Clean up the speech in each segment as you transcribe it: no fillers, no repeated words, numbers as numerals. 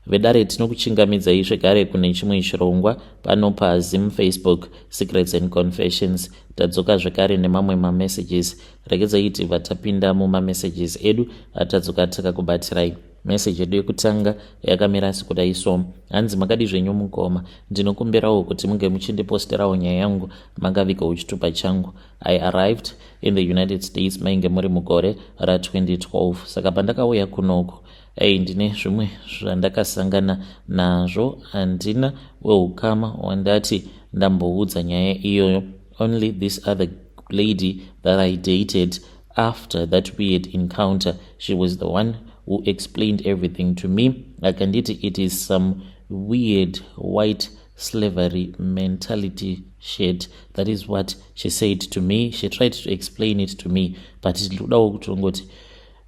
vedare tinokuchingamidzai zvekare kune chimwe chirongwa pano paZim Facebook Secrets and Confessions. Tadzoka zvekare nemamwe mamessages. Regedzai tiva tapinda mumamessages edu atadzoka takakubatirai. Message yedu yekutanga yakamira sekudai so: hanzi makadi zvenyu mukoma, ndinokumbirawo kuti munge muchindiposterawo nyaya yangu makavika chitupa changu. I arrived in the United States mainge muri mugore ra2012. Saka pandakauya kunoko ndine zvimwe zvandakasangana nazvo, handina weukama wandati ndamboudza nyaya iyoyo. Only this other lady that I dated after that weird encounter, she was the one who explained everything to me. Akanditi it is some weird white slavery mentality shit. That is what she said to me. She tried to explain it to me, but ndinodawo kutongoti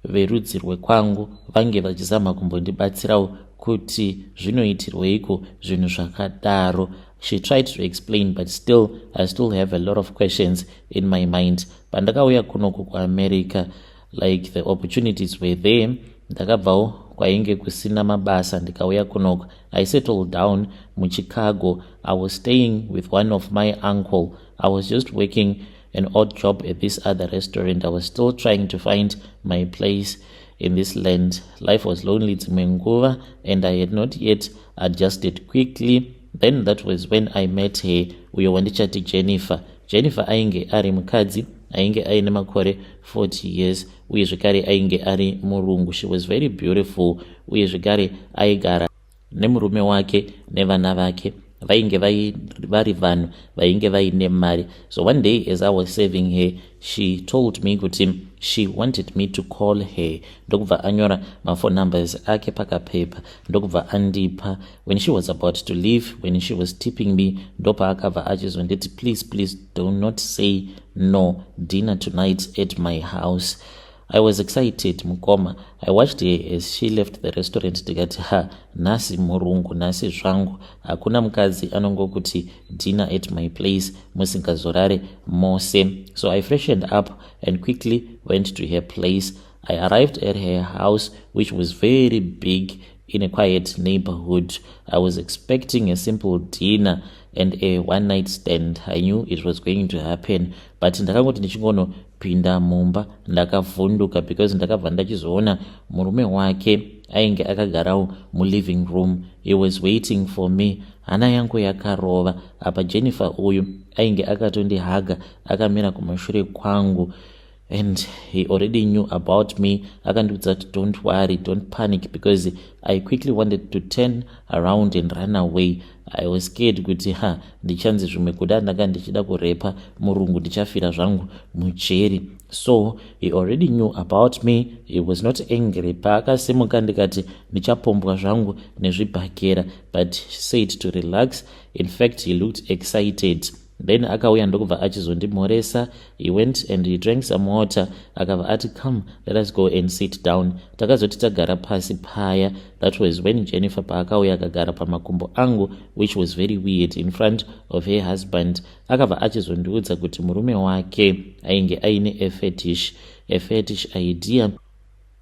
verudzi rwekwangu vange vachizama kumbondibatsirawo kuti zvinoitirweiko zvinhu zvakadaro. She tried to explain, but I still have a lot of questions in my mind. Pandakauya kunoko kuAmerica, like the opportunities were there. Ndakabvawo kwainge kusina mabasa ndikauya kunoko. I settled down muChicago. I was staying with one of my uncle. I was just working an odd job at this other restaurant. I was still trying to find my place in this land. Life was lonely Tsimenguva, and I had not yet adjusted quickly. Then that was when I met her. Uyo wandichati Jennifer ainge ari mukadzi ainge aine makore 40 years, uye zvekare ainge ari murungu. She was very beautiful, uye zvekare aigara nemurume wake nevana vake. Vainge vari vanhu vainge vaine mari. So one day as I was serving her, she told me kuti she wanted me to call her. Ndokubva anyora phone numbers ake pakapepa, ndokubva andipa. When she was about to leave, when she was tipping me, ndopa akabva achizonditi, please do not say no, dinner tonight at my house. I was excited mukoma. I watched her as she left the restaurant. Ndikati nasi murungu, nasi zvangu. Hakuna mukadzi anongokuti dinner at my place musingazorare mose. So I freshened up and quickly went to her place. I arrived at her house, which was very big in a quiet neighborhood. I was expecting a simple dinner and a one-night stand. I knew it was going to happen, but ndakangoti ndichingonopinda mumba ndakavhunduka, because ndakabva ndachizoona murume wake ainge akagarawo muliving room. He was waiting for me. Hana yangu yakarova. Apa Jennifer uyu ainge akatondihaga akamira kumashure kwangu, and he already knew about me. Akandiudza kuti don't worry, don't panic, because I quickly wanted to turn around and run away. I was scared kuti ndichanzi zvimwe kuda ndanga ndichida kurepa murungu, ndichafira zvangu mujeri. So he already knew about me. He was not angry. Paakasimuka ndikati ndichapombwa zvangu nezvibhakera, but he said to relax. In fact, he looked excited. Then akauya ndokubva achizondimhoresa. He went and he drank some water. Akabva ati, come, let us go and sit down. Takazoti tagara pasi paya. That was when Jennifer paakauya akagara pamakumbo angu, which was very weird, in front of her husband. Akabva achizondiudza kuti murume wake ainge aine a fetish idea.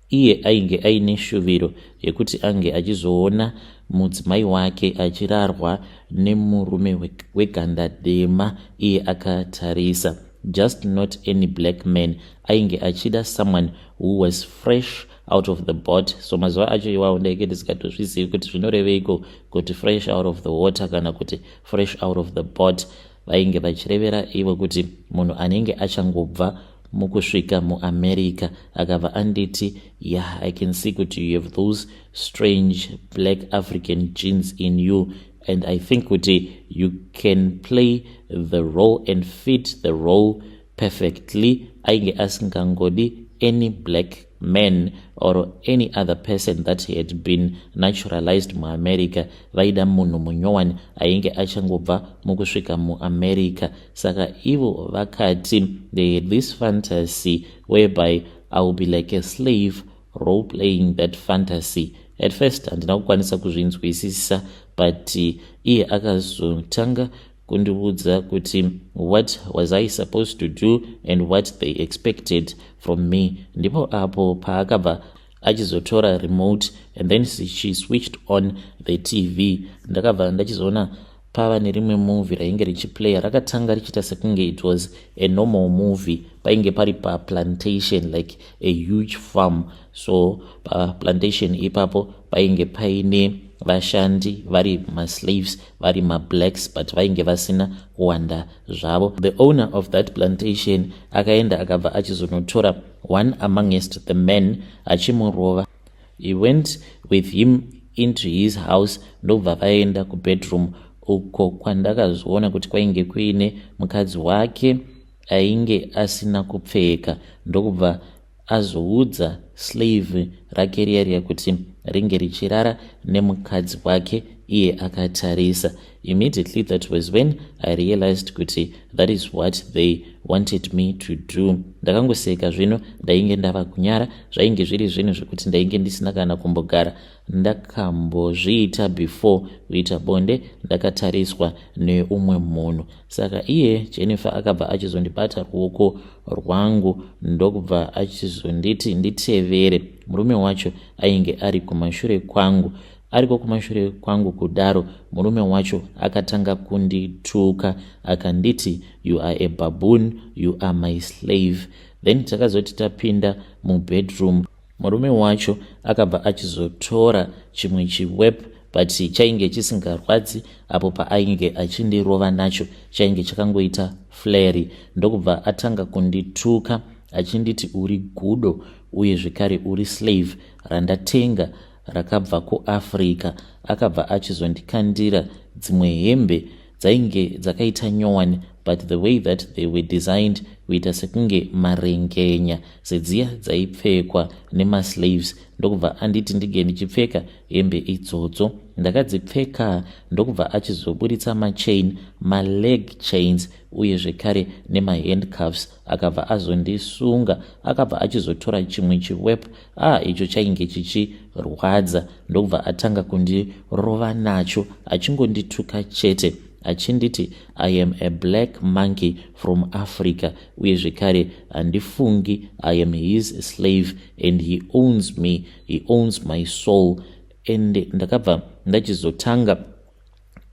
Iye ainge aine shuviro yekuti ange achizoona mudzimai wake achirarwa nemurume weganda dema iye akatarisa. Just not any black man. Ainge achida someone who was fresh out of the boat. So mazuva acho iwawo ndaike ndisikatozvizivi kuti zvinoreveiko kuti fresh out of the water kana kuti fresh out of the boat. Vainge vachirevera ivo kuti munhu anenge achangobva mukusvika muAmerica. Akabva anditi, yeah, I can see kuti you have those strange black African genes in you, and I think kuti you can play the role and fit the role perfectly. Ainge asingangodi any black man or any other person that had been naturalized muAmerica. Vaida munhu munyowani ainge achangobva mukusvika muAmerica. Saka ivo vakati they had this fantasy whereby I will be like a slave role playing that fantasy. At first handina kukwanisa kuzvinzwisisa, but iye akazotanga kundiudza kuti what was I supposed to do and what they expected from me. Ndipo apo paakabva achizotora remote and then she switched on the TV. Ndakabva ndachizoona pava nerimwe movie rainge richiplaya rakatanga richiita sekunge it was a normal movie, painge pari plantation, like a huge farm. So plantation ipapo painge paine vashandi vari slaves, vari blacks, but vainge vasina kuwanda zvavo. The owner of that plantation akaenda akabva achizonotora one amongst the men achimurova. He went with him into his house, ndobva vaenda kubedroom, uko kwandakazoona kuti kwainge kuine mukadzi wake ainge asina kupfeka. Ndokubva azoudza slave rake riya kuti ringe richirara nemukadzi wake, iye akatarisa. Immediately that was when I realized kuti that is what they wanted me to do. Ndakangoseka zvino, ndainge ndava kunyara, zvainge zviri zvinhu zvekuti ndainge ndisina kana kumbogara ndakambozviita before kuita bonde ndakatariswa neumwe munhu. Saka iye Jennifer akabva achizondibata ruoko rwangu ndokubva achizonditi nditevere. Murume wacho ainge ari kumashure kwangu. Ariko kumashure kwangu kudaro, murume wacho akatanga kundituka akanditi, you are a baboon, you are my slave. Then takazoti tapinda mubedroom, murume wacho akabva achizotora chimwe chiwep, but chainge chisingarwadzi. Apo paainge achindirova nacho chainge chakangoita flare. Ndokubva atanga kundituka achinditi uri gudo uye zvekare uri slave randatenga rakabva kuAfrica. Akabva achizondikandira dzimwe hembe dzainge dzakaita nyowani, but the way that they were designed kuita sekunge marengenya sedziya dzaipfekwa nemaslaves. Ndokubva anditi ndige ndichipfeka hembe idzodzo. Ndakadzipfeka ndokubva achizoburitsa machain, maleg chains uye zvekare nemahandcuffs. Akabva azondisunga, akabva achizotora chimwe chiwep icho chainge chichirwadza. Ndokubva atanga kundirova nacho achingondituka chete achinditi, I am a black monkey from Africa, uye zvekare handifungi, I am his slave and he owns me, he owns my soul. And ndakabva ndachizotanga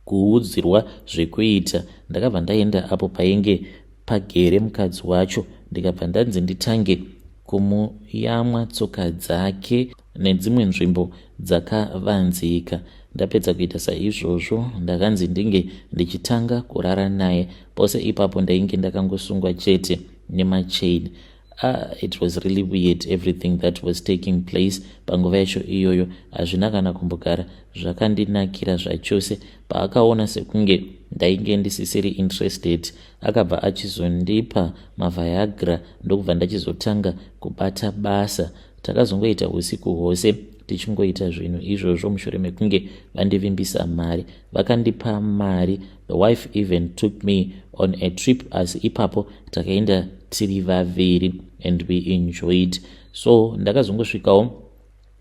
kuudzirwa zvekuita. Ndakabva ndaenda apo painge pagere mukadzi wacho, ndikabva ndanzi nditange kumuyamwa tsoka dzake nedzimwe nzvimbo dzakavanzika. Ndapedza kuita saizvozvo ndakanzi ndinge ndichitanga kurara naye. Pose ipapo ndainge ndakangosungwa chete nemachain. It was really weird, everything that was taking place panguva yacho iyoyo. Hazvina kana kumbogara zvakandinakira zvachose. Paakaona sekunge ndainge ndisisiri interested, akabva achizondipa maviagra ndokubva ndachizotanga kubata basa. Takazongoita usiku hwose tichingoita zvinhu izvozvo mushure mekunge vandivimbisa mari. Vakandipa mari. The wife even took me on a trip, as ipapo takaenda tiri vaviri and we enjoyed. So ndakazongosvikawo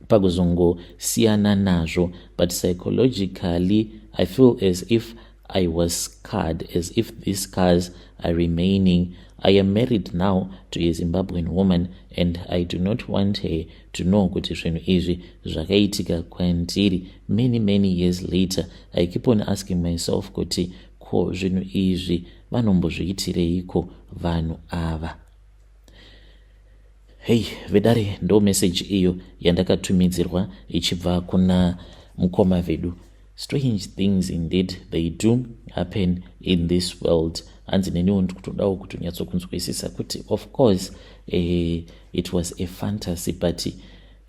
pakuzongosiyana nazvo, but psychologically I feel as if I was scarred, as if these scars are remaining. I am married now to a Zimbabwean woman and I do not want her to know kuti zvinhu izvi zvakaitika kwandiri. Many years later, I keep on asking myself kuti ko zvinhu izvi vanombozviitireiko vanhu ava. Hey, vedare ndo message iyo yandakatumidzirwa ichibva kuna mukoma vedu. Strange things indeed they do happen in this world. Hanzi neniwo ndikutodawo kuti unyatsokunzwisisa kuti of course it was a fantasy, but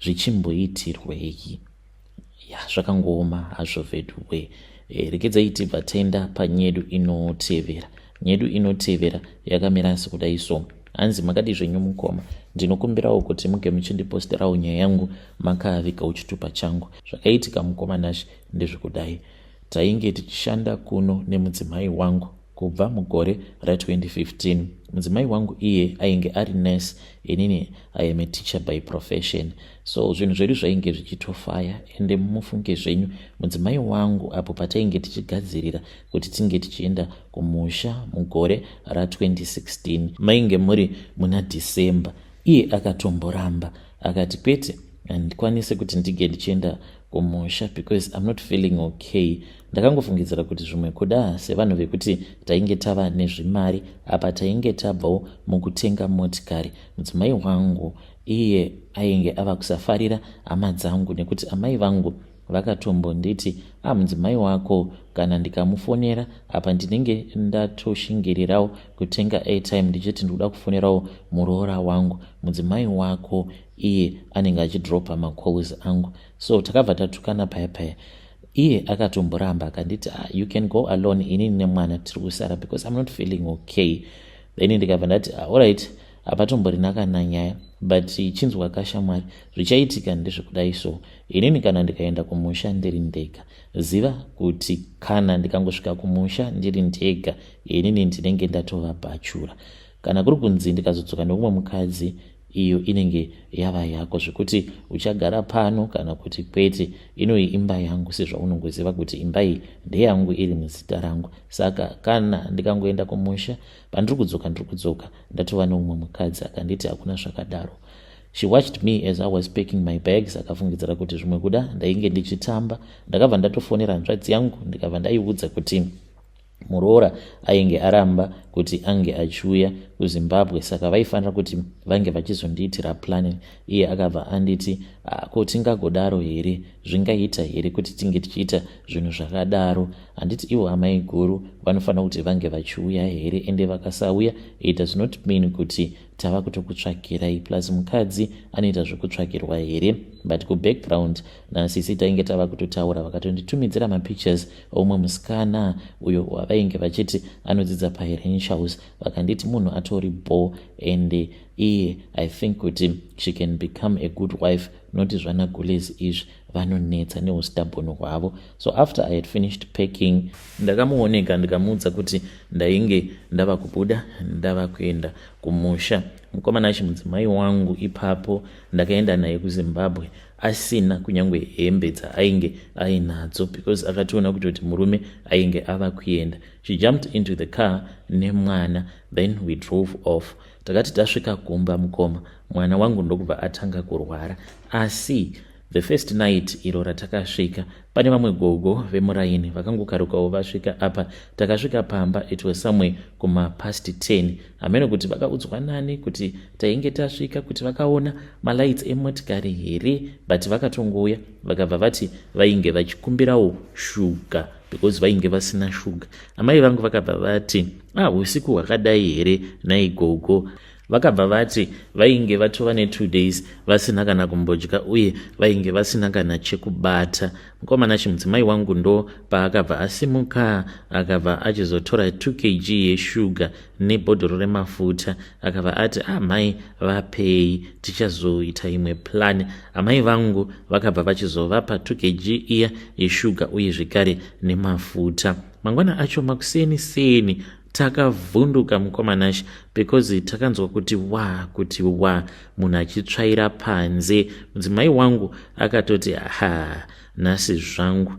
zvichimboitirwei. Zvakangooma hazvo vedu we. Regedzai tibva taenda panyedu inotevera. Nyedu inotevera yakamira sekudai so. Hanzi makadi zvenyu mukoma, ndinokumbirawo kuti muge muchindiposterawo nyaya yangu makavika uchitupa changu. Zvakaitika mukoma nashi ndezvekudai. Tainge tichishanda kuno nemudzimai wangu kubva mugore ra2015. Mudzimai wangu iye ainge ari nurse, inini I am a teacher by profession. So zvinhu zvedu zvainge zvichitofaya, ende mufunge zvenyu mudzimai wangu apo patainge tichigadzirira kuti tinge tichienda kumusha mugore ra2016, mainge muri muna December, iye akatomboramba akati kwete, handikwanise kuti ndige ndichienda kumusha because I'm not feeling okay. Ndakangofungidzira kuti zvimwe kuda sevanhu vekuti tainge tava nezvimari apa tainge tabvawo mukutenga motikari. Mudzimai wangu iye ainge ava kusafarira hama dzangu nekuti amai vangu vakatombonditi mudzimai wako kana ndikamufonera apa ndinenge ndatoshingirirawo kutenga airtime ndichiti ndikuda kufonerawo muroora wangu, mudzimai wako iye anenge achidropa macalls angu. So takabva tatukana paya. Iye akatomboramba akanditi you can go alone, inini nemwana tiri kusara because I'm not feeling okay. Then ndikabva ndati alright, apatomborina kana nyaya but chinzwa kashamwari zvichaitika ndezvekudai. So inini kana ndikaenda kumusha ndiri ndega, ziva kuti kana ndikangosvika kumusha ndiri ndega inini ndinenge ndatova bachura. Kana kuri kunzi ndikazodzoka neumwe mukadzi, iyo inenge yava yako zvekuti uchagara pano kana kuti kwete, inoi imba yangu sezvaunongoziva kuti imba iyi ndeyangu iri muzita rangu. Saka kana ndikangoenda kumusha pandiri kudzoka ndatova neumwe mukadzi akanditi hakuna zvakadaro. She watched me as I was packing my bags. Akafungidzira kuti zvimwe kuda ndainge ndichitamba. Ndakabva ndatofonera hanzvadzi yangu ndikabva ndaiudza kuti muroora ainge aramba kuti ange achiuya kuZimbabwe, saka vaifanira kuti vange vachizondiitira planning. Iye akabva anditi ko tingagodaro here, zvingaita here kuti tinge tichiita zvinhu zvakadaro. Handiti ivo amai guru vanofanira kuti vange vachiuya here, ende vakasauya it does not mean kuti tava kutokutsvakirai, plus mukadzi anoita zvekutsvakirwa here. But kubackground nasisi tainge tava kutotaura, vakatonditumidzira mapictures omwe musikana uyo wavainge vachiti anodzidza paRenshaws, vakanditi munhu atori bo ende iye I think kuti she can become a good wife, noti zvana Gules izvi vanonetsa neustabhoni hwavo. So after I had finished packing, ndakamuoneka ndikamuudza kuti ndainge ndava kubuda ndava kuenda kumusha. Mukomana achi mudzimai wangu ipapo ndakaenda naye kuZimbabwe asina kunyange hembe dzaainge ainadzo because akationa kuti murume ainge ava kuenda. She jumped into the car nemwana, then we drove off. Takati tasvika Gumba mukoma, mwana wangu ndokubva atanga kurwara. Asi the first night iro ratakasvika pane vamwe gogo vemuraini vakangokarukawo vasvika apa. Takasvika pamba it was somewhere kuma past 10. Ameno kuti vakaudzwa nani kuti tainge tasvika kuti vakaona malights emotikari here, but vakatongouya vakabva vati vainge vachikumbirawo shuga because vainge vasina shuga. Amai vangu vakabva vati usiku hwakadai here naigogo. Vakabva vati vainge vatova ne2 days vasina kana kumbodya uye vainge vasina kana chekubata. Mukomana chimudzimai wangu ndo paakabva asimuka akabva achizotora 2 kg yeshuga nebhodhoro remafuta akabva ati mai vapei tichazoita imwe plan. Amai vangu vakabva vachizovapa 2 kg iya yeshuga uye zvekare nemafuta. Mangwana acho makuseni takavhunduka mukomanashi because takanzwa kuti munhu achitsvaira panze. Mudzimai wangu akatoti nhasi zvangu.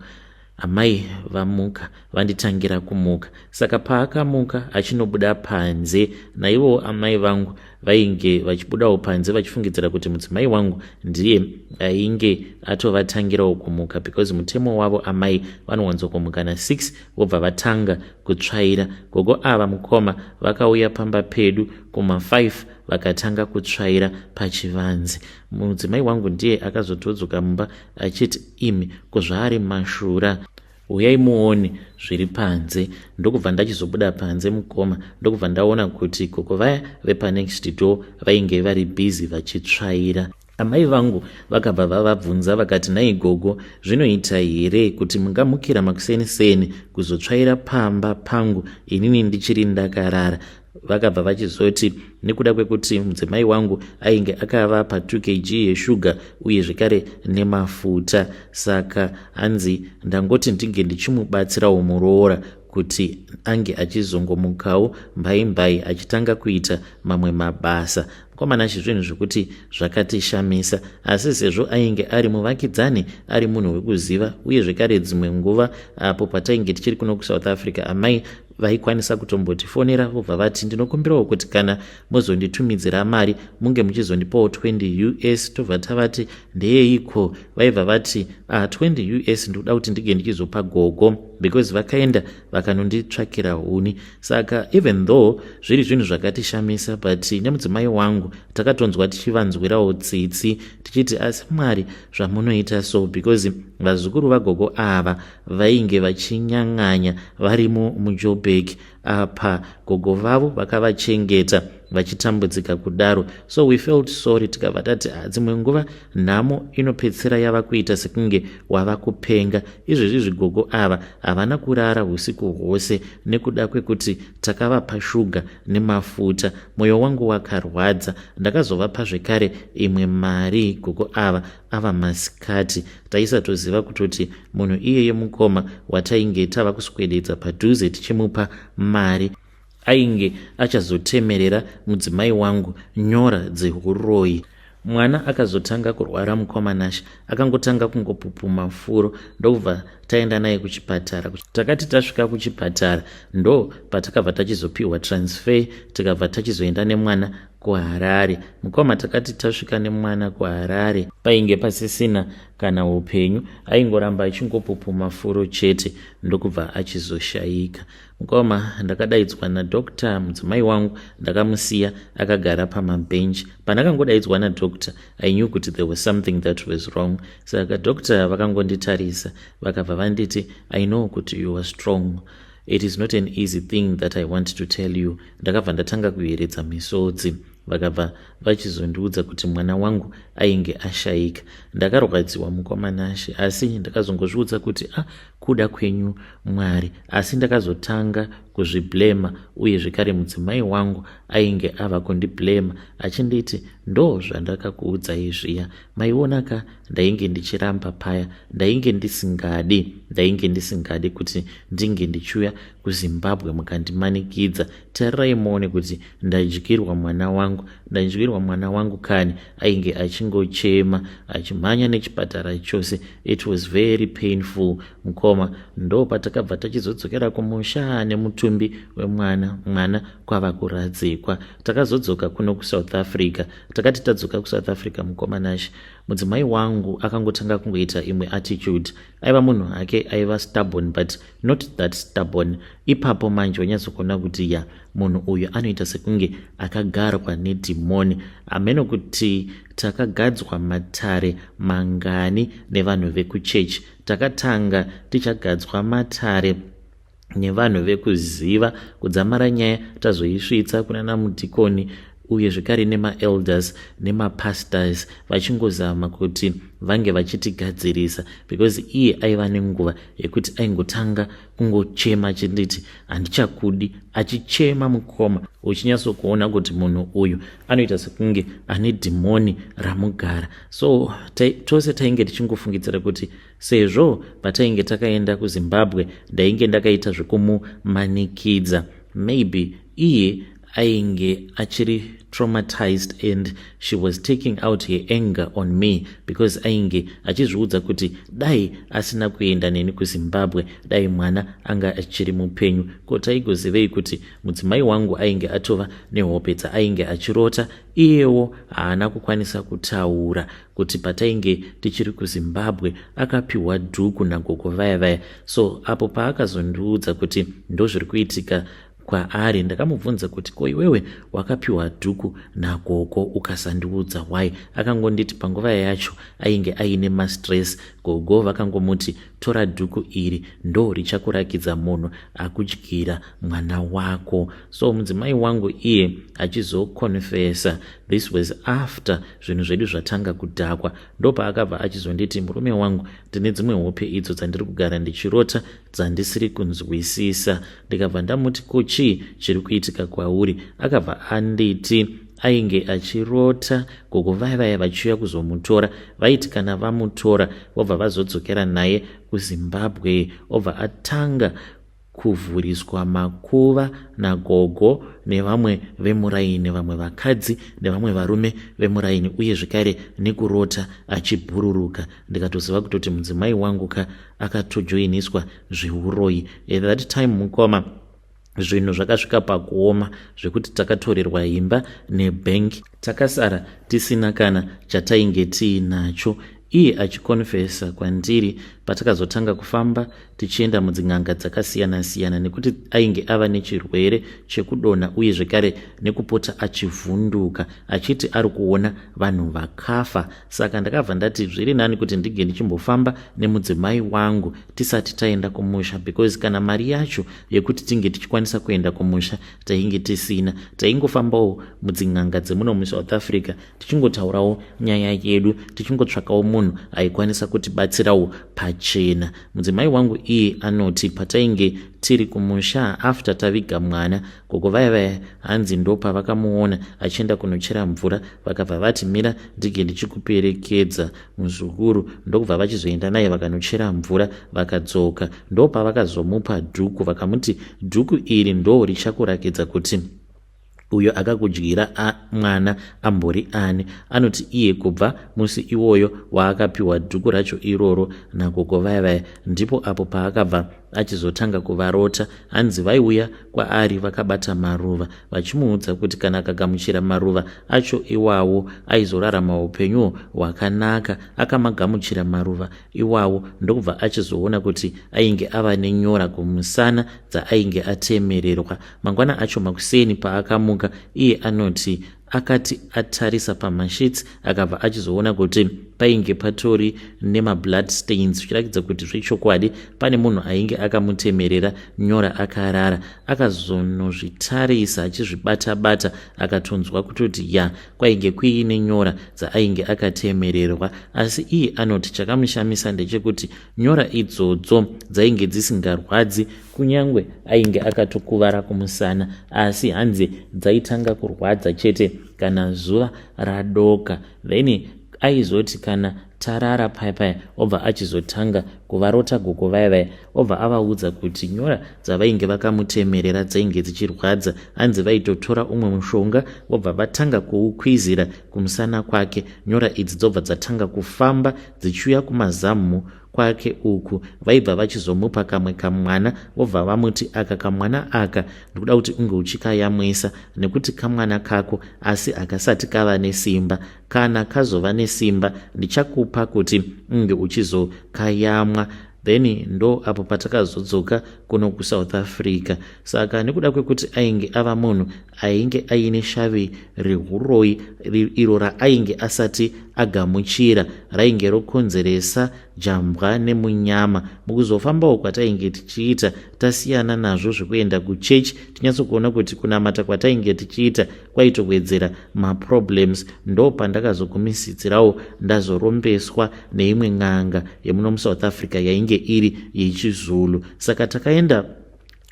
Amai vamuka vanditangira kumuka, saka paakamuka achinobuda panze naivo amai vangu vainge vachibudawo panze vachifungidzira kuti mudzimai wangu ndiye ainge atovatangirawo kumuka because mutemo wavo amai vanowanzokumuka na6 vobva vatanga kutsvaira. Gogo ava mukoma vakauya pamba pedu kuma 5 vakatanga kutsvaira pachivanze. Mudzimai wangu ndiye akazotodzoka mumba achiti imi kuzvaari mashura, uyai muone zviri panze. Ndokubva ndachizobuda panze mukoma, ndokubva ndaona kuti gogo vaya vepa next door vainge vari busy vachitsvaira. Amai vangu vakabva vavabvunza vakati nai gogo, zvinoita here kuti mungamukira makuseni kuzotsvaira pamba pangu inini ndichiri ndakarara? Vakabva vachizoti nekuda kwekuti mudzimai wangu ainge akavapa 2 kg yeshuga uye zvekare nemafuta, saka hanzi ndangoti ndinge ndichimubatsirawo muroora kuti ange achizongomukawo mbai achitanga kuita mamwe mabasa. Mukomana zvinhu zvekuti zvakatishamisa, asi sezvo ainge ari muvakidzani, ari munhu wekuziva uye zvekare dzimwe nguva apo patainge tichiri kuno kuSouth Africa amai vaikwanisa kutombotifonera vobva vati ndinokumbirawo kuti kana mozonditumidzira mari munge muchizondipawo 20 US. tobva tavati ndeyeiko? vaibva vati 20 US ndoda kuti ndige ndichizopa gogo because vakaenda vakanonditsvakira huni. Saka even though zviri zvinhu zvakatishamisa but nemudzimai wangu takatonzwa tichivanzwirawo tsitsi tichiti asi Mwari zvamunoita so, because vazukuru vagogo ava vainge vachinyang'anya varimo muJoburg apa gogo vavo vakavachengeta vachitambudzika kudaro. So we felt sorry, tikabva tati dzimwe nguva nhamo inopedzisira yava kuita sekunge wava kupenga. Izvezvi zvigogo ava havana kurara usiku hwose nekuda kwekuti takavapa shuga nemafuta. Mwoyo wangu wakarwadza. Ndakazovapa zvekare imwe mari gogo ava masikati. Taisatoziva kutoti munhu iyeye mukoma watainge tava kuswededza padhuze tichimupa mari ainge achazotemerera mudzimai wangu nyora dzehuroyi. Mwana akazotanga kurwara mukomanashi, akangotanga kungopupuma furo. Ndobva taenda naye kuchipatara. Takati tasvika kuchipatara ndo patakabva tachizopiwa transfer, tikabva tachizoenda nemwana kuHarare. Mukoma takati tasvika nemwana kuHarare painge pasisina kana upenyu, aingoramba achingopupuma furo chete ndokubva achizoshaika. Mukoma ndakadaidzwa nadokta. Mudzimai wangu ndakamusiya akagara pamabench. Pandakangodaidzwa nadokta I knew kuti there was something that was wrong. Saka dokta vakangonditarisa vakabva vanditi, I know kuti you are strong. It is not an easy thing that I want to tell you. Ndakabva ndatanga kuyeredza misodzi. Vakabva vachizondiudza kuti mwana wangu ainge ashaika. Ndakarwadziwa mukomanashi, asi ndakazongozviudza kuti kuda kwenyu Mwari. Asi ndakazotanga kuzviblema, uye zvekare mudzimai wangu ainge ava kundiblema achinditi, ndo zvandakakuudzai zviya. Maionaka ndainge ndichiramba paya, ndainge ndisingadi kuti ndinge ndichiuya kuZimbabwe mukandimanikidza. Tarirai muone kuti ndadyirwa mwana wangu kani ainge achingochema achimhanya nechipatara chose. It was very painful. Mukoma ndo patakabva tachizodzokera kumusha nemutumbi wemwana kwava kuradzikwa. Takazodzoka kuno kuSouth Africa. Takati tadzoka kuSouth Africa mukomanashi, mudzimai wangu akangotanga kungoita imwe attitude. Aiva munhu hake aiva stubborn but not that stubborn. Ipapo manje wanyatsokuona kuti munhu uyu anoita sekunge akagarwa nedhimoni. Ameno kuti takagadzwa matare mangani nevanhu vekuchechi. Takatanga tichagadzwa matare nevanhu vekuziva kudzamara nyaya tazoisvitsa kunana mudhikoni uye zvekare nemaelders nemapastors vachingozama kuti vange vachitigadzirisa, because iye aiva nenguva yekuti aingotanga kungochema achinditi handichakudi, achichema mukoma, uchinyatsokuona kuti munhu uyu anoita sekunge ane dhimoni ramugara. So tose tainge tichingofungidzira kuti sezvo patainge takaenda kuZimbabwe ndainge ndakaita zvekumumanikidza, maybe iye ainge achiri traumatized and she was taking out her anger on me, because ainge achizviudza kuti dai asina kuenda neni kuZimbabwe dai mwana anga achiri mupenyu. Ko taigozivei kuti mudzimai wangu ainge atova nehope dzaainge achirota, iyewo haana kukwanisa kutaura kuti patainge tichiri kuZimbabwe akapiwa dhuku nagogo vaya. So apo paakazondiudza kuti ndo zviri kuitika kwaari, ndakamubvunza kuti ko iwewe wakapiwa dhuku nagogo ukasandiudza why? Akangonditi panguva yacho ainge aine mastress. Gogo vakangomuti tora dhuku iri ndo richakurakidza munhu akudyira mwana wako. So mudzimai wangu iye achizokonfesa. This was after zvinhu zvedu zvatanga kudhakwa. Ndo paakabva achizonditi, murume wangu, ndine dzimwe hope idzo dzandiri kugara ndichirota dzandisiri kunzwisisa. Ndikabva ndamuti ko chii chiri kuitika kwauri? Akabva anditi ainge achirota gogo vaya vachiuya kuzomutora. Vaiti kana vamutora vobva vazodzokera naye kuZimbabwe, obva atanga kuvhuriswa makuva nagogo nevamwe vemuraini, vamwe vakadzi nevamwe varume vemuraini, uye zvekare nekurota achibhururuka. Ndikatoziva kutoti mudzimai wangu akatojoiniswa zveuroyi. At that time mukoma zvinhu zvakasvika pakuoma zvekuti takatorerwa imba nebhengi takasara tisina kana chatainge tiinacho. Iye achikonfesa kwandiri patakazotanga kufamba tichienda mudzin'anga dzakasiyana-siyana nekuti ainge ava nechirwere chekudonha uye zvekare nekupota achivhunduka achiti ari kuona vanhu vakafa. Saka ndakabva ndati zviri nani kuti ndige ndichimbofamba nemudzimai wangu tisati taenda kumusha, because kana mari yacho yekuti tinge tichikwanisa kuenda kumusha tainge tisina, taingofambawo mudzin'anga dzemuno muSouth Africa tichingotaurawo nyaya yedu, tichingotsvakawo munhu aikwanisa kutibatsirawo pachena. Mudzimai wangu iye anoti patainge tiri kumusha after taviga mwana gogo vaya hanzi ndo pavakamuona achienda kunochera mvura vakabva vati mira ndige ndichikuperekedza muzukuru, ndokubva vachizoenda naye vakanochera mvura vakadzoka. Ndo pavakazomupa dhuku vakamuti dhuku iri ndo richakurakidza kuti uyo akakudyira mwana ambori ani. Anoti iye kubva musi iwoyo waakapiwa dhuku racho iroro nagogo vaya ndipo apo paakabva achizotanga kuvarota. Hanzi vaiuya kwaari vakabata maruva vachimuudza kuti kana akagamuchira maruva acho iwawo aizorarama upenyu hwakanaka. Akamagamuchira maruva iwawo ndokubva achizoona kuti ainge ava nenyora kumusana dzaainge atemererwa. Mangwana acho makuseni paakamuka iye anoti akati atarisa pamashits akabva achizoona kuti painge patori nemablood stains zvichiratidza kuti zvechokwadi pane munhu ainge akamutemerera nyora akarara. Akazonozvitarisa achizvibata-bata akatonzwa kutoti kwainge kuine nyora dzaainge akatemererwa. Asi iye anoti chakamushamisa ndechekuti nyora idzodzo dzainge dzisingarwadzi kunyange ainge akatokuvara kumusana, asi hanzi dzaitanga kurwadza chete kana zuva radoka. Then aizoti kana tarara paya obva achizotanga kuvarota gogo vaya obva avaudza kuti nyora dzavainge vakamutemerera dzainge dzichirwadza. Hanzi vaitotora umwe mushonga vobva vatanga kuukwizira kumusana kwake. Nyora idzi dzobva dzatanga kufamba dzichiuya kumazamu kwake uku. Vaibva vachizomupa kamwe kamwana vobva vamuti aka kamwana aka ndikuda kuti unge uchikayamwisa nekuti kamwana kako, asi akasati kava nesimba. Kana kazova nesimba ndichakupa kuti unge uchizokayamwa. Then ndo apo patakazodzoka kuno kuSouth Africa. Saka nekuda kwekuti ainge ava munhu ainge aine shavi rehuroi iro raainge asati agamuchira rainge rokonzeresa jambwa nemunyama. Mukuzofambawo kwatainge tichiita tasiyana nazvo zvekuenda kuchechi tinyatsokuona kuti kunamata kwatainge tichiita kwaitowedzera maproblems. Ndo pandakazogumisitsirawo ndazorombeswa neimwe n'anga yemuno muSouth Africa yainge iri yechizulu. Saka takaenda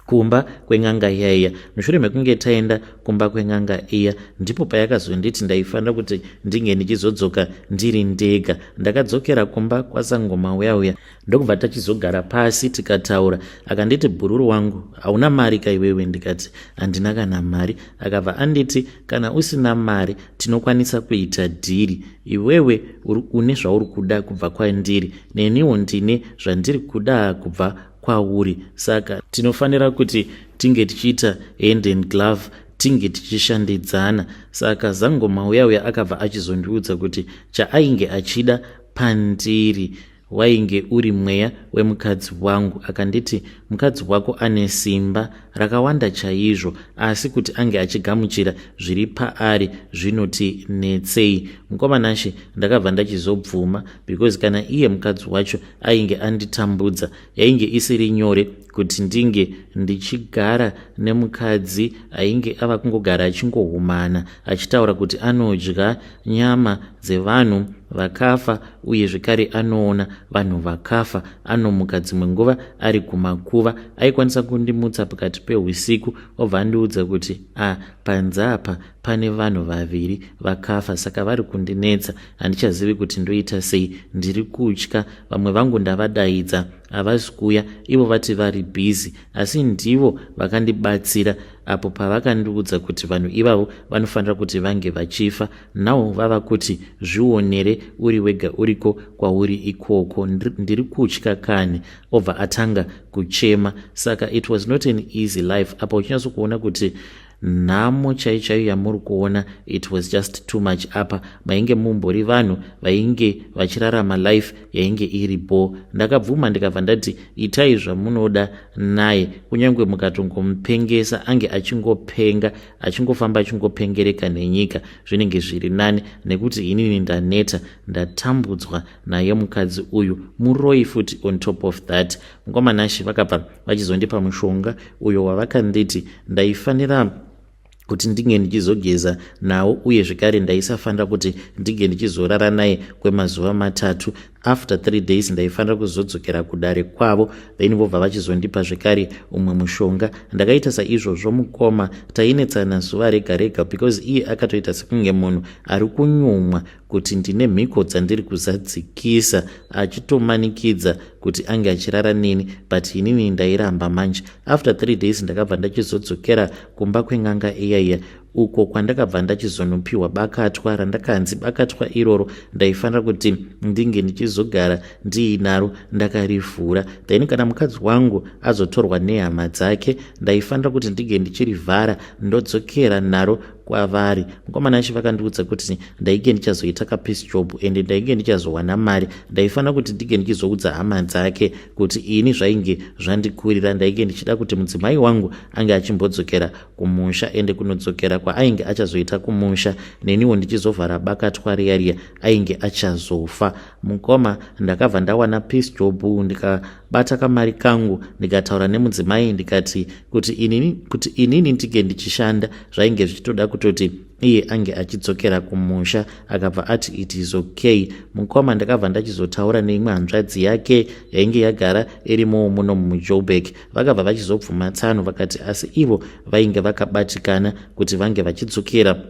kumba kwen'anga yaya. Mushure mekunge taenda kumba kwen'anga iya ndipo payakazonditi ndaifanira kuti ndinge ndichizodzoka ndiri ndega. Ndakadzokera kumba kwaSangoma uyauya ndokubva tachizogara pasi tikataura. Akanditi bhururu wangu hauna mari kaiwewe? Ndikati handina kana mari. Akabva anditi kana usina mari tinokwanisa kuita dhiri, iwewe une zvauri kuda kubva kwandiri neniwo ndine zvandiri kuda kubva kwauri. Saka tinofanira kuti tinge tichiita hand and glove, tinge tichishandidzana. Saka Zangoma uyauya akabva achizondiudza kuti chaainge achida pandiri wainge uri mweya wemukadzi wangu. Akanditi mukadzi wako ane simba rakawanda chaizvo, asi kuti ange achigamuchira zviri paari zvinoti netsei. Mukomanashe ndakabva ndachizobvuma, because kana iye mukadzi wacho ainge anditambudza yainge isiri nyore kuti ndinge ndichigara nemukadzi ainge ava kungogara achingohumana achitaura kuti anodya nyama dzevanhu vakafa uye zvekare anoona vanhu vakafa. Anomuka dzimwe nguva ari kumakuva, aikwanisa kundimutsa pakati peusiku obva andiudza kuti panze apa pane vanhu vaviri vakafa, saka vari kundinetsa, handichazivi kuti ndoita sei, ndiri kutya. Vamwe vangu ndavadaidza, havasi kuuya, ivo vati vari bhizi, asi ndivo vakandibatsira apo pavakandiudza kuti vanhu ivavo vanofanira kuti vange vachifa, nawo vava kuti zvionere uri wega uriko kwauri ikoko. Ndiri kutya kani. Obva atanga kuchema. Saka it was not an easy life. Apa uchinyaso kuona kuti nhamo chaichayo yamuri kuona, it was just too much. Apa mainge mumbori vanhu vainge vachirarama life yainge iri bo. Ndakabvuma ndikabva ndati itai zvamunoda naye, kunyange mukatongomupengesa ange achingopenga, achingofamba achingopengereka nenyika, zvinenge zviri nani, nekuti inini ndaneta, ndatambudzwa naye mukadzi uyu, muroi futi on top of that. Mukomanashi vakabva vachizondipa mushonga uyo wavakanditi ndaifanira kuti ndinge ndichizogeza nawo, uye zvekare ndaisafanira kuti ndinge ndichizorara naye kwemazuva 3. After 3 days ndaifanira kuzodzokera kudare kwavo, then vobva vachizondipa zvekare umwe mushonga. Ndakaita saizvozvo mukoma, tainetsana zuva rega rega, because iye akatoita sekunge munhu ari kunyumwa kuti ndine mhiko dzandiri kuzadzikisa, achitomanikidza kuti ange achirara neni, but inini ndairamba manje. After 3 days ndakabva ndachizodzokera kumba kweng'anga iyaiya, uko kwandakabva ndachizonopiwa bakatwa randakanzi bakatwa iroro ndaifanira kuti ndinge ndichizogara ndiinaro ndakarivhura. Then kana mukadzi wangu azotorwa nehama dzake, ndaifanira kuti ndinge ndichirivhara ndodzokera naro kwavari. Mukomanashi vakandiudza kuti ndainge ndichazoita kapeace job ende ndainge ndichazowana mari. Ndaifanira kuti ndinge ndichizoudza hama dzake kuti ini zvainge zvandikurira, ndainge ndichida kuti mudzimai wangu ange achimbodzokera kumusha, ende kunodzokera kwaainge achazoita kumusha neniwo ndichizovhara bakatwa riya ainge achazofa. Mukoma ndakabva ndawana peace job, ndikabata kamari kangu, ndikataura nemudzimai ndikati kuti inini ndinge ndichishanda, zvainge zvichitoda kutoti iye ange achidzokera kumusha. Akabva ati it is okay. Mukoma ndakabva ndachizotaura neimwe hanzvadzi yake yainge yagara irimo muno muJoburg, vakabva vachizobvuma tsano, vakati asi ivo vainge vakabatikana kuti vange vachidzokera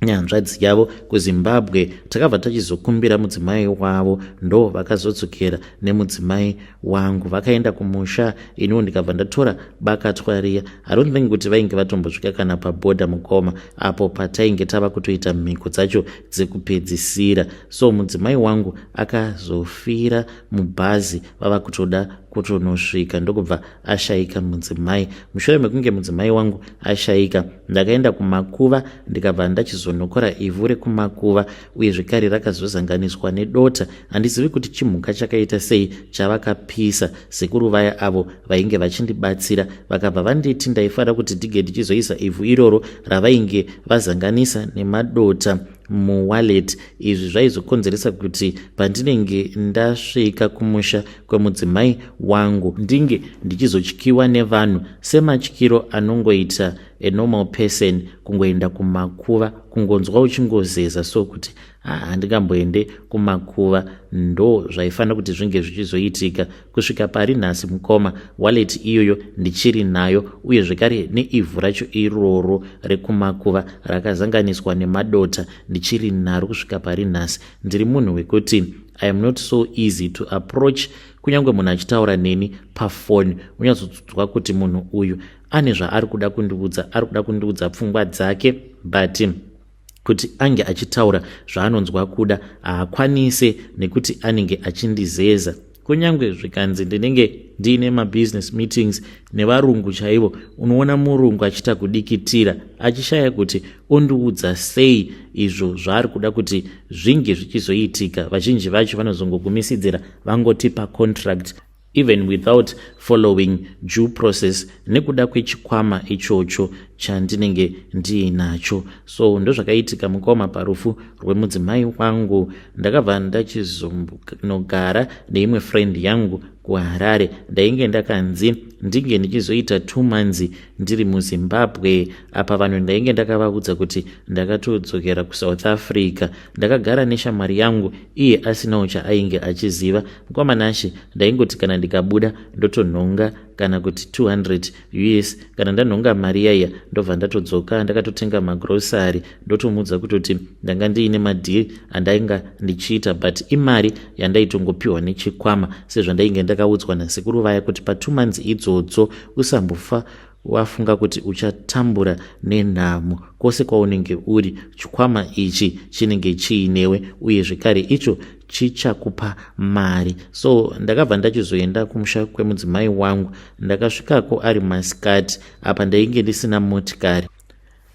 nyanzvadzi yavo kuZimbabwe. Takabva tachizokumbira mudzimai wavo, ndo vakazodzokera nemudzimai wangu, vakaenda kumusha. Iniwo ndikabva ndatora bakatwa riya. I don't think kuti vainge vatombosvika kana pabhodha mukoma, apo patainge tava kutoita mhiko dzacho dzekupedzisira. So mudzimai wangu akazofira mubhazi, vava kutoda kutonosvika, ndokubva ashayika mudzimai. Mushure mekunge mudzimai wangu ashayika, ndakaenda kumakuva, ndikabva ndachizonokora ivhu rekumakuva, uye zvekare rakazozanganiswa nedota. Handizivi kuti chimhuka chakaita sei chavakapisa. Sekuru vaya avo vainge vachindibatsira vakabva vanditi ndaifanira kuti ndige ndichizoisa ivhu iroro ravainge vazanganisa nemadota muwallet. Izvi zvaizokonzeresa kuti pandinenge ndasvika kumusha kwemudzimai wangu ndinge ndichizotyiwa nevanhu sematyiro anongoita a normal person, kungoenda kumakuva, kungonzwa uchingozeza, so kuti handingamboende kumakuva. Ndo zvaifanira kuti zvinge zvichizoitika. Kusvika pari nhasi mukoma, wallet iyoyo ndichiri nayo, uye zvekare neivhu racho iroro rekumakuva rakazanganiswa nemadota ndichiri naro kusvika pari nhasi. Ndiri munhu wekuti I am not so easy to approach. Kunyange munhu achitaura neni pafoni, unyazodzwa kuti munhu uyu ane zvaari kuda kundiudza pfungwa dzake, but kuti ange achitaura zvaanonzwa kuda haakwanise, nekuti anenge achindizeza. Kunyange zvikanzi ndinenge ndiine mabusiness meetings nevarungu chaivo, unoona murungu achita kudikitira, achishaya kuti ondiudza sei izvo zvaari kuda kuti zvinge zvichizoitika. Vazhinji vacho vanozongogumisidzira vangotipa contract even without following due process, nekuda kwechikwama ichocho chandinenge ndiinacho. So ndozvakaitika mukoma parufu rwemudzimai wangu. Ndakabva ndachizonogara neimwe friend yangu kuHarare. Ndainge ndakanzi ndinge ndichizoita 2 months ndiri muZimbabwe. Apa vanhu ndainge ndakavaudza kuti ndakatodzokera kuSouth Africa. Ndakagara neshamwari yangu, iye asinawo chaainge achiziva. Mukomanashi ndaingoti kana ndikabuda ndotonhonga kana kuti 200 US. Kana ndanhonga mari yaya ndobva ndatodzoka ndakatotenga magrosari ndotomudza kutoti ndanga ndiine madhiri andainga ndichiita, but imari yandaitongopiwa nechikwama sezvandainge ndakaudzwa nasekuru vaya kuti pa 2 months idzodzo usambofa wafunga kuti uchatambura nenhamo kwose kwaunenge uri. Chikwama ichi chinenge chiinewe uye zvekare icho chichakupa mari. So ndakabva ndachizoenda kumusha kwemudzimai wangu. Ndakasvikako ari masikati apa ndainge ndisina motikari.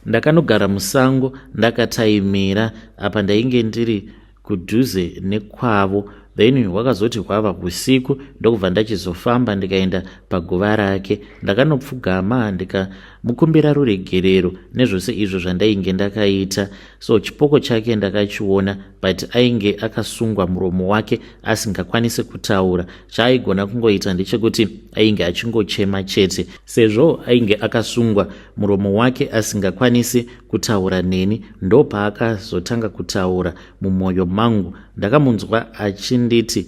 Ndakanogara musango ndakataimira apa ndainge ndiri kudhuze nekwavo. Then wakazoti kwava usiku ndokubva ndachizofamba ndikaenda paguva rake. Ndakanopfugama ndikamukumbira ruregerero nezvose izvo zvandainge ndakaita. So chipoko chake ndakachiona, but ainge akasungwa muromo wake asingakwanisi kutaura. Chaaigona kungoita ndechekuti ainge achingochema chete. Sezvo ainge akasungwa muromo wake asingakwanisi kutaura neni, ndopaakazotanga kutaura mumwoyo mangu. Ndakamunzwa achinditi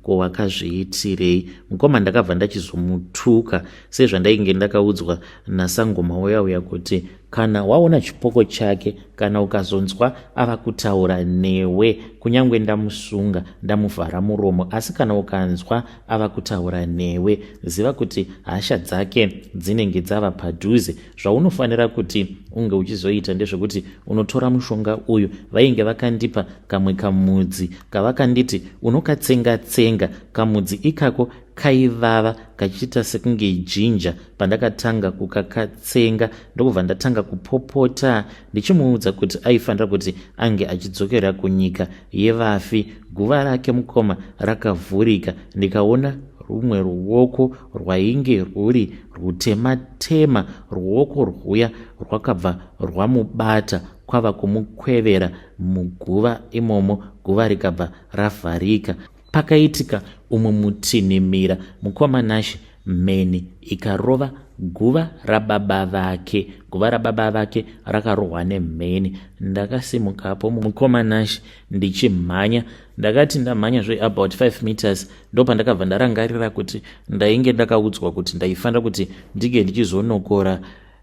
kwawakazviitirei. Mukoma ndakabva ndachizomutuka sezvandainge ndakaudzwa nasangoma uyauya kuti kana waona chipoko chake, kana ukazonzwa ava kutaura newe, kunyange ndamusunga ndamuvhara muromo, asi kana ukanzwa ava kutaura newe, ziva kuti hasha dzake dzinenge dzava padhuze. Zvaunofanira kuti unge uchizoita ndezvekuti unotora mushonga uyu. Vainge vakandipa kamwe kamudzi kavakanditi unokatsenga-tsenga. Kamudzi ikako kaivava kachiita sekunge jinja. Pandakatanga kukakatsenga ndokubva ndatanga kupopota ndichimuudza kuti aifanira kuti ange achidzokera kunyika yevafi. Guva rake mukoma rakavhurika. Ndikaona rumwe ruoko rwainge rwuri rutema-tema. Ruoko rwuya rwakabva rwamubata kwava kumukwevera muguva imomo. Guva rikabva ravharika. Pakaitika umwe mutinhimira. Mukoma Nashi mheni ikarova guva rababa vake. Guva rababa vake rakarohwa nemheni. Ndakasimukapo mukoma Nashi ndichimhanya. Ndakati ndamhanya about 5 meters ndopa ndakabva ndarangarira kuti ndainge ndakaudzwa kuti ndaifanira kuti ndige ndichizonokora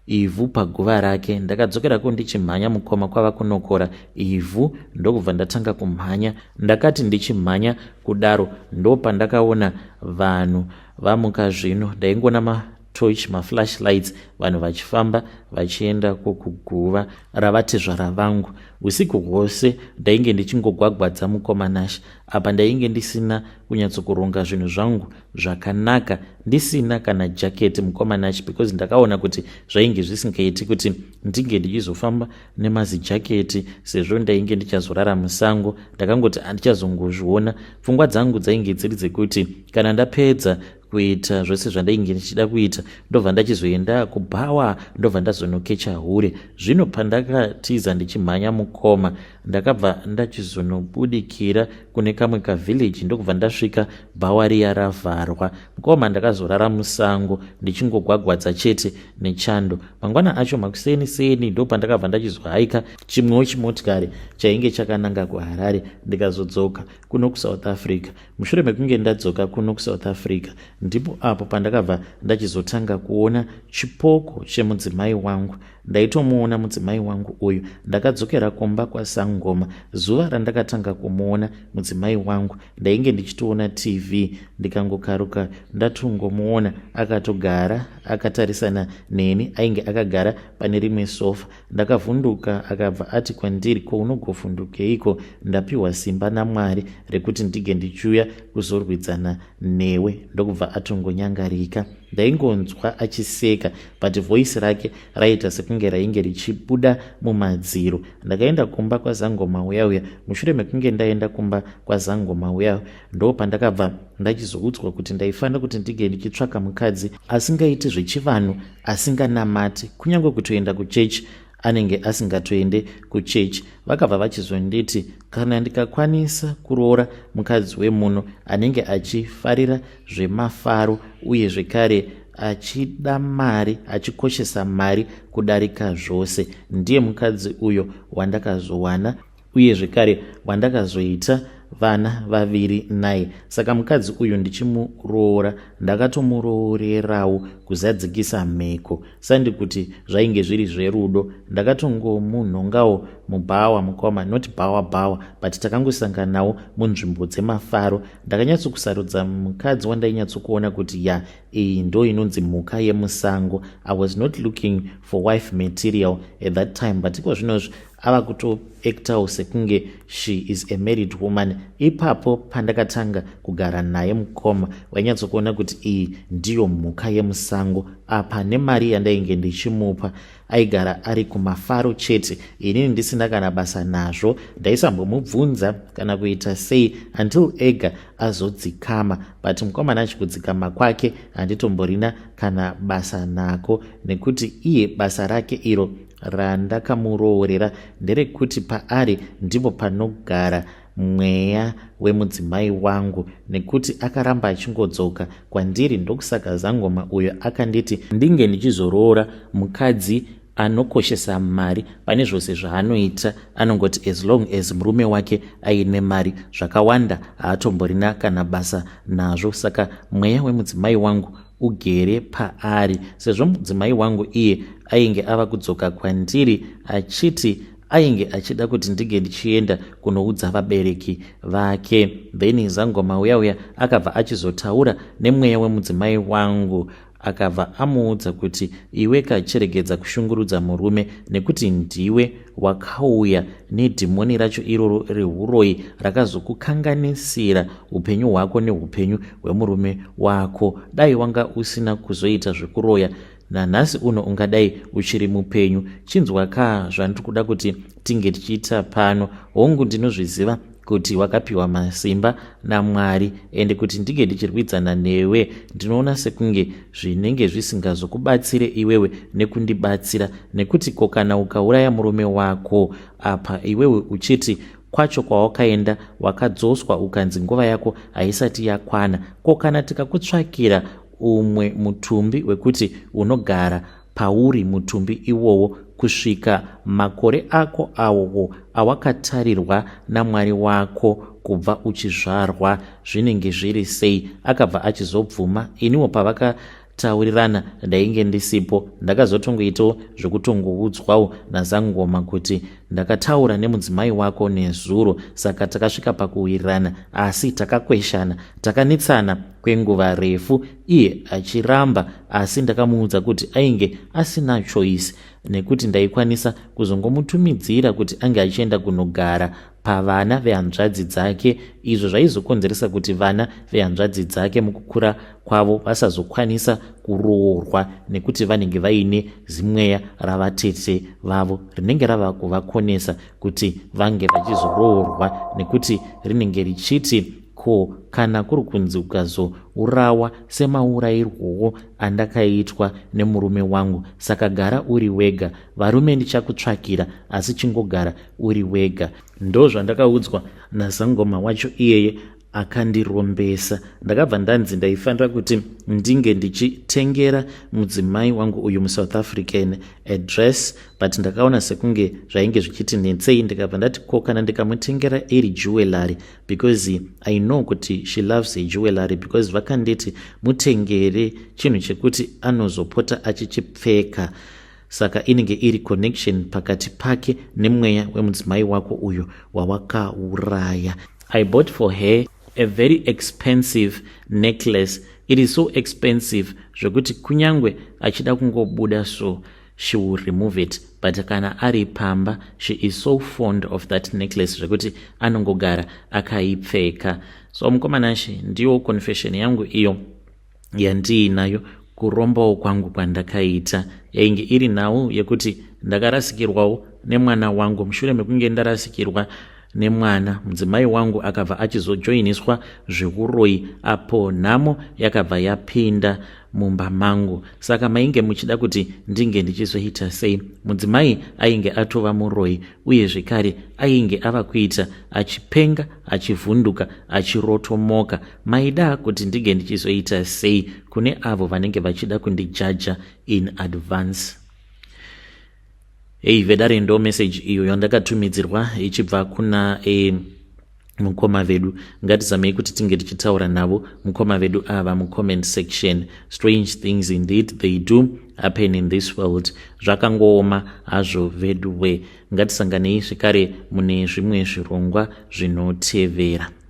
ivhu paguva rake. Ndakadzokerako ndichimhanya mukoma kwava kunokora ivhu ndokubva ndatanga kumhanya. Ndakati ndichimhanya kudaro ndopa ndakaona vanhu vamuka zvino. Ndaingona matoch maflashlights vanhu vachifamba vachienda kuguva ravatezvara vangu. Usiku hwose ndainge ndichingogwagwadza mukoma Nashi. Apa ndainge ndisina kunyatsokuronga zvinhu zvangu zvakanaka, ndisina kana jaketi mukoma Nashi, because ndakaona kuti zvainge zvisingaiti kuti ndinge ndichizofamba nemazijaketi sezvo ndainge ndichazorara musango. Ndakangoti handichazongozviona. Pfungwa dzangu dzainge dziri dzekuti kana ndapedza kuita zvose zvandainge ndichida kuita ndobva ndachizoenda kubhawa, ndobva ndazonokecha hure. Zvino pandakatiza ndichimhanya mukoma ndakabva ndachizonobudikira kune kamwe kavhileji ndokubva ndasvika bhawa riya ravharwa. Mukoma ndakazorara musango ndichingogwagwadza chete nechando. Mangwana acho makuseni ndopandakabva ndachizohaika chimwewo chimotikari chainge chakananga kuHarare ndikazodzoka kuno kuSouth Africa. Mushure mekunge ndadzoka kuno kuSouth Africa ndipo apo pandakabva ndachizotanga kuona chipoko chemudzimai wangu. Ndaitomuona mudzimai wangu uyu. Ndakadzokera kumba kwaSangoma. Zuva randakatanga kumuona mudzimai wangu ndainge ndichitoona TV. Ndikangokaruka ndatongomuona akatogara akatarisana neni. Ainge akagara pane rimwe sofa. Ndakavhunduka akabva ati kwandiri, ko unogovhundukeiko? Ndapiwa simba naMwari rekuti ndige ndichiuya kuzorwidzana newe. Ndokubva atongonyangarika. Ndaingonzwa achiseka, but voice rake raita sekunge rainge richibuda mumadziro. Ndakaenda kumba kwaZangoma uyauya. Mushure mekunge ndaenda kumba kwaZangoma uyauya ndo pandakabva ndachizoudzwa kuti ndaifanira kuti ndige ndichitsvaka mukadzi asingaiti zvechivanhu, asinganamati, kunyange kutoenda kuchechi anenge asingatoende kuchechi. Vakabva vachizonditi kana ndikakwanisa kuroora mukadzi wemuno anenge achifarira zvemafaro uye zvekare achida mari, achikoshesa mari kudarika zvose, ndiye mukadzi uyo wandakazowana uye zvekare wandakazoita vana vaviri naye. Saka mukadzi uyu ndichimuroora ndakatomuroorerawo kuzadzikisa mheko, sandi kuti zvainge zviri zverudo. Ndakatongomunhongawo mubhawa mukoma, not bhawa but takangosanganawo munzvimbo dzemafaro. Ndakanyatsokusarudza mukadzi wandainyatsokuona kuti iyi ndo inonzi mhuka yemusango. I was not looking for wife material at that time, but iko zvinozvi ava kutoactawo sekunge she is a married woman. Ipapo pandakatanga kugara naye mukoma, wainyatsokuona kuti iyi ndiyo mhuka yemusango. Apa nemari yandainge ndichimupa aigara ari kumafaro chete, inini ndisina kana basa nazvo. Ndaisambomubvunza kana kuita sei until ega azodzikama, but mukomana achikudzikama kwake handitomborina kana basa nako, nekuti iye basa rake iro randakamuroorera nderekuti paari ndipo panogara mweya wemudzimai wangu, nekuti akaramba achingodzoka kwandiri. Ndokusaka Zangoma uyo akanditi ndinge ndichizoroora mukadzi anokoshesa mari pane zvose zvaanoita. Anongoti as long as murume wake aine mari, zvakawanda haatomborina kana basa nazvo. Saka mweya wemudzimai wangu ugere paari, sezvo mudzimai wangu iye ainge ava kudzoka kwandiri achiti ainge achida kuti ndige ndichienda kunoudza vabereki vake. Then Zangoma uya akabva achizotaura nemweya wemudzimai wangu, akabva amuudza kuti iwe kachiregedza kushungurudza murume, nekuti ndiwe wakauya nedhimoni racho iroro rehuroi rakazokukanganisira upenyu hwako neupenyu hwemurume wako. Dai wanga usina kuzoita zvekuroya, nanhasi uno ungadai uchiri mupenyu. Chinzwa zvandiri kuda kuti tinge tichiita pano. Hongu ndinozviziva kuti wakapiwa masimba naMwari, ende kuti ndige ndichirwidzana newe ndinoona sekunge zvinenge zvisingazokubatsire iwewe nekundibatsira, nekuti kana ukauraya murume wako apa iwewe uchiti kwacho kwawakaenda wakadzoswa ukanzi nguva yako haisati yakwana, kana tikakutsvakira umwe mutumbi wekuti unogara pauri mutumbi iwowo kusvika makore ako awo awakatarirwa naMwari wako kubva uchizvarwa zvinenge zviri sei? Akabva achizobvuma. Iniwo pavakataurirana ndainge ndisipo, ndakazotongoitawo zvekutongoudzwawo naZangoma kuti ndakataura nemudzimai wako nezuro, saka takasvika pakuwirirana, asi takakweshana, takanetsana kwenguva refu, iye achiramba, asi ndakamuudza kuti ainge asina choice, nekuti ndaikwanisa kuzongomutumidzira kuti ange achienda kunogara pavana vehanzvadzi dzake, izvo zvaizokonzeresa kuti vana vehanzvadzi dzake mukukura kwavo vasazokwanisa kuroorwa, nekuti vanenge vaine zimweya ravatete vavo rinenge rava kuvakonesa kuti vange vachizoroorwa, nekuti rinenge richiti kana kuri kunzi ukazourawa semaurayirwowo andakaitwa nemurume wangu, saka gara uri wega. Varume ndichakutsvakira, asi chingogara uri wega. Ndo zvandakaudzwa naZangoma wacho iyeye akandirombesa. Ndakabva ndanzi ndaifanira kuti ndinge ndichitengera mudzimai wangu uyu muSouth African address, but ndakaona sekunge zvainge zvichiti netsei. Ndikabva ndati kana ndikamutengera iri jewelry, because I know kuti she loves a jewelry, because vakanditi mutengere chinhu chekuti anozopota achichipfeka. Saka inenge iri connection pakati pake nemweya wemudzimai wako uyu wawakauraya. I bought for her a very expensive necklace. It is so expensive zvekuti kunyangwe achida kungobuda so she will remove it, but kana ari pamba she is so fond of that necklace zvekuti anongogara akaipfeka. So mukomanashi ndiyo confession yangu iyo yandiinayo kurombawo kwangu kwandakaita. Yainge iri nhau yekuti ndakarasikirwawo nemwana wangu. Mushure mekunge ndarasikirwa nemwana, mudzimai wangu akabva achizojoiniswa zvekuroyi, apo nhamo yakabva yapinda mumba mangu. Saka mainge muchida kuti ndinge ndichizoita sei? Mudzimai ainge atova muroyi, uye zvekare ainge ava kuita achipenga, achivhunduka, achirotomoka. Maida kuti ndige ndichizoita sei kune avo vanenge vachida kundijaja in advance? Vedare ndo message iyo yandakatumidzirwa ichibva kuna mukoma vedu. Ngatizamei kuti tinge tichitaura navo mukoma vedu ava mucomment section. Strange things indeed they do happen in this world. Zvakangooma hazvo vedu we. Ngatisanganei zvekare mune zvimwe zvirongwa zvinotevera.